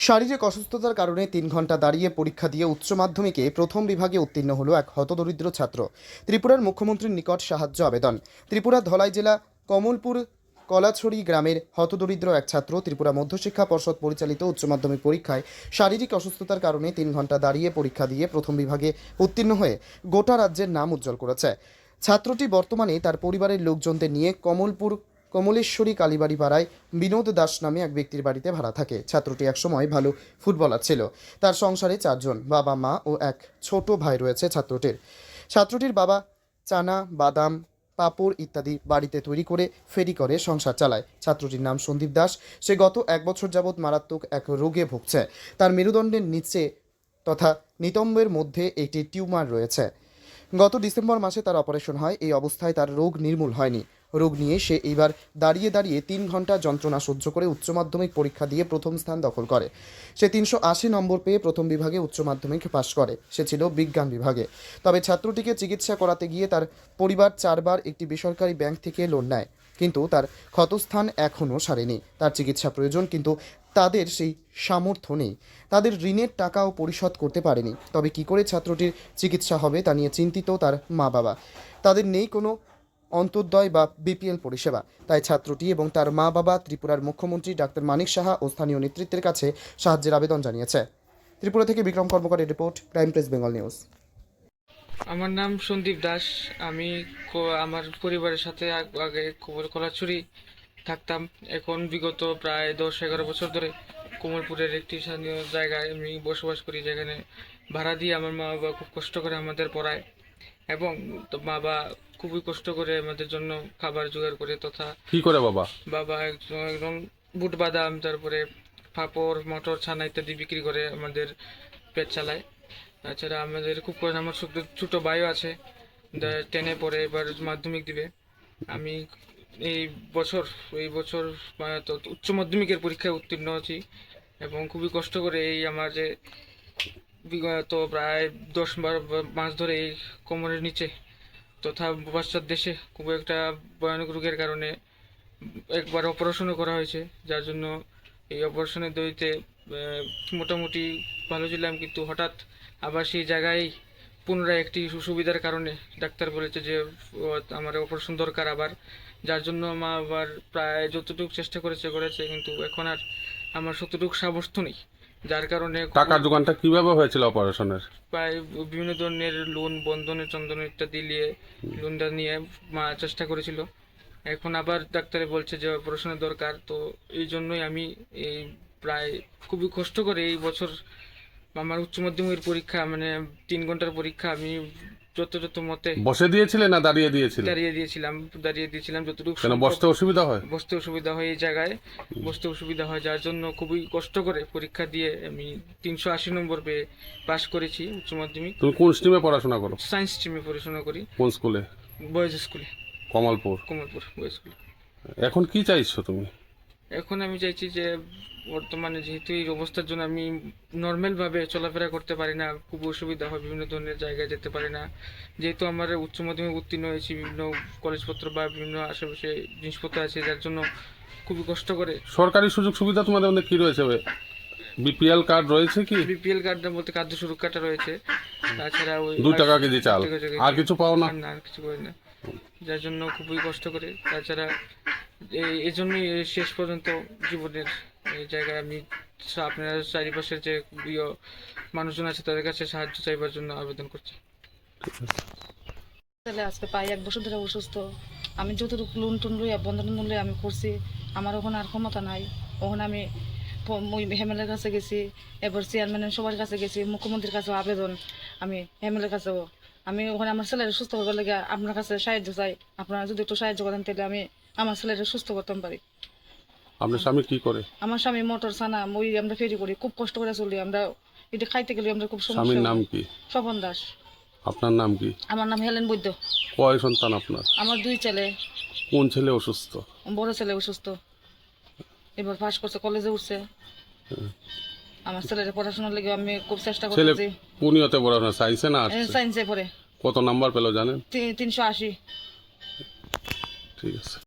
শারীরিক অসুস্থতার কারণে ৩ ঘন্টা দাঁড়িয়ে পরীক্ষা দিয়ে উচ্চ মাধ্যমিকে প্রথম বিভাগে উত্তীর্ণ হলো এক হতদরিদ্র ছাত্র। ত্রিপুরার মুখ্যমন্ত্রীর নিকট সাহায্য আবেদন। ত্রিপুরার ধলাই জেলা কমলপুর কলাছড়ি গ্রামের হতদরিদ্র এক ছাত্র ত্রিপুরা মধ্যশিক্ষা পর্ষদ পরিচালিত উচ্চ মাধ্যমিক পরীক্ষায় শারীরিক অসুস্থতার কারণে ৩ ঘন্টা দাঁড়িয়ে পরীক্ষা দিয়ে প্রথম বিভাগে উত্তীর্ণ হয়ে গোটা রাজ্যের নাম উজ্জ্বল করেছে। ছাত্রটি বর্তমানে তার পরিবারের লোকজনদের নিয়ে কমলপুর কমলেশ্বরী কালীবাড়ি পাড়ায় বিনোদ দাস নামে এক ব্যক্তির বাড়িতে ভাড়া থাকে। ছাত্রটি একসময় ভালো ফুটবলার ছিল। তার সংসারে 4 জন, বাবা, মা ও এক ছোট ভাই রয়েছে। ছাত্রটির বাবা চানা, বাদাম, পাঁপড় ইত্যাদি বাড়িতে তৈরি করে ফেরি করে সংসার চালায়। ছাত্রটির নাম সন্দীপ দাস। সে গত 1 বছর যাবৎ মারাত্মক এক রোগে ভুগছে। তার মেরুদণ্ডের নিচে তথা নিতম্বের মধ্যে একটি টিউমার রয়েছে। গত ডিসেম্বর মাসে তার অপারেশন হয়। এই অবস্থায় তার রোগ নির্মূল হয়নি। রোগ নিয়ে সে এইবার দাঁড়িয়ে 3 ঘন্টা যন্ত্রণা সহ্য করে উচ্চ মাধ্যমিক পরীক্ষা দিয়ে প্রথম স্থান দখল করে। সে 380 নম্বর পেয়ে প্রথম বিভাগে উচ্চ মাধ্যমিক পাশ করে। সে ছিল বিজ্ঞান বিভাগে। তবে ছাত্রটিকে চিকিৎসা করাতে গিয়ে তার পরিবার 4 বার একটি বেসরকারি ব্যাংক থেকে লোন নেয়, কিন্তু তার ক্ষতস্থান এখনও সারেনি। তার চিকিৎসা প্রয়োজন, কিন্তু তাদের সেই সামর্থ্য নেই। তাদের ঋণের টাকাও পরিশোধ করতে পারেনি। তবে কি করে ছাত্রটির চিকিৎসা হবে তা নিয়ে চিন্তিত তার মা বাবা। তাদের নেই কোনো অন্তর্দয় বা বিপিএল পরিষেবা। তাই ছাত্রটি এবং তার মা বাবা ত্রিপুরার মুখ্যমন্ত্রী ডাক্তার মানিক সাহা ও স্থানীয় নেতৃত্বের কাছে সাহায্যের আবেদন জানিয়েছে। ত্রিপুরা থেকে বিক্রম কর্মকারের report, crime press Bengal news. আমার নাম সন্দীপ দাস। আমি আমার পরিবারের সাথে আগে কলাছড়ি থাকতাম। এখন বিগত প্রায় 10-11 বছর ধরে কোমলপুরের একটি স্থানীয় জায়গায় আমি বসবাস করি, যেখানে ভাড়া দিয়ে আমার মা বাবা খুব কষ্ট করে আমাদের পড়ায়, এবং তো বাবা খুবই কষ্ট করে আমাদের জন্য খাবার জোগাড় করে। তথা কি করে বাবা? বাবা একদম বুট বাদাম, তারপরে পাঁপড়, মটর, ছানা ইত্যাদি বিক্রি করে আমাদের পেট চালায়। তাছাড়া আমাদের খুব করে আমার ছোট ভাইও আছে, 10-এ পড়ে, এবার মাধ্যমিক দিবে। আমি এই বছর তো উচ্চ মাধ্যমিকের পরীক্ষায় উত্তীর্ণ হচ্ছি, এবং খুবই কষ্ট করে এই আমার যে বিগত প্রায় 10-12 মাস ধরে এই কোমরের নিচে তথা পাশ্চাত্য দেশে খুব একটা ভয়ানক রোগের কারণে একবার অপারেশনও করা হয়েছে, যার জন্য এই অপারেশনের দইতে মোটামুটি ভালো ছিলাম, কিন্তু হঠাৎ আবার সেই জায়গায় পুনরায় একটি সুবিধার কারণে ডাক্তার বলেছে যে আমার অপারেশন দরকার আবার, যার জন্য মা আবার প্রায় যতটুকু চেষ্টা করেছে, কিন্তু এখন আর আমার ততটুকু সামর্থ্য নেই, যার কারণে টাকার যোগানটা কিভাবে হয়েছিল অপারেশনের? প্রায় বিভিন্ন ধরনের লোন, বন্ধনের, চন্দন ইত্যাদি লোনটা নিয়ে মা চেষ্টা করেছিল। এখন আবার ডাক্তারে বলছে যে অপারেশনের দরকার, তো এই জন্যই আমি এই প্রায় খুবই কষ্ট করে এই বছর আমার উচ্চ মাধ্যমিকের পরীক্ষা, মানে 3 ঘন্টার পরীক্ষা, আমি যত মতে বসে দিয়েছিলে না দাঁড়িয়ে দিয়েছিলে? দাঁড়িয়ে দিয়েছিলাম যতটুকু কেন, বসতে অসুবিধা হয়? বসতে অসুবিধা হয়, এই জায়গায় বসতে অসুবিধা হয়, যার জন্য খুবই কষ্ট করে পরীক্ষা দিয়ে আমি 380 নম্বর পেয়ে পাশ করেছি উচ্চ মাধ্যমিক। তুমি কোন স্ট্রিমে পড়াশোনা করো? সায়েন্স স্ট্রিমে পড়াশোনা করি। কোন স্কুলে? বয়েজ স্কুলে, কমলপুর। কমলপুর বয়েজ স্কুলে। এখন কি চাইছো তুমি? এখন আমি চাইছি যে বর্তমানে যেহেতু এই অবস্থার জন্য আমি নর্মালভাবে চলাফেরা করতে পারি না, খুব অসুবিধা হয়, বিভিন্ন ধরনের জায়গায় যেতে পারি না, যেহেতু আমার উচ্চ মাধ্যমিক উত্তীর্ণ হয়েছি, বিভিন্ন কলেজপত্র বা বিভিন্ন আশেপাশে জিনিসপত্র আছে, যার জন্য খুবই কষ্ট করে। সরকারি সুযোগ সুবিধা তোমাদের মধ্যে কি রয়েছে? বিপিএল কার্ড রয়েছে কি? বিপিএল কার্ডের মধ্যে খাদ্য সুরক্ষাটা রয়েছে, তাছাড়া ওই 2 টাকা কেজি চাল, আর কিছু পাও না? আর কিছু পাই না, যার জন্য খুবই কষ্ট করে। তাছাড়া এই জন্যই শেষ পর্যন্ত জীবনের এই জায়গায় আমি আপনার চারিপাশের যে প্রিয় মানুষজন আছে তাদের কাছে সাহায্য চাইবার জন্য আবেদন করছি। আজকে প্রায় 1 বছর ধরে অসুস্থ। আমি যতটুকু লোন টোন লইয়া বন্ধন লইয়া আমি করছি, আমার ওখানে আর ক্ষমতা নাই। ওখানে আমি এমএলএর কাছে গেছি, এবার চেয়ারম্যানের সবার কাছে গেছি, মুখ্যমন্ত্রীর কাছেও আবেদন, আমি এমএলএর কাছেও। আমি ওখানে আমার ছেলের সুস্থ করবার লেগে আপনার কাছে সাহায্য চাই। আপনারা যদি একটু সাহায্য করেন তাহলে আমি আমার ছেলের সুস্থ করতে পারি। আপনার স্বামী কি করে? আমার স্বামী মোটর ছানা আমরা ফেরি করি, খুব কষ্ট করে চলি আমরা। এটা খাইতে গেলে আমরা খুব সমস্যা। স্বামীর নাম কি? স্বপন দাস। আপনার নাম কি? আমার নাম হেলেন বৈদ্য। কয় সন্তান আপনার? আমার 2 ছেলে। কোন ছেলে অসুস্থ? বড় ছেলে অসুস্থ, এবার পাস করছে, কলেজে উঠছে। আমার ছেলের পড়াশোনার লেগে আমি খুব চেষ্টা ছেলে করতেছি। কোন ইয়েতে পড়াশোনা, সায়েন্সে না আর্টসে? সায়েন্সে পড়ে। কত নাম্বার পেলো জানেন? 380। ঠিক আছে।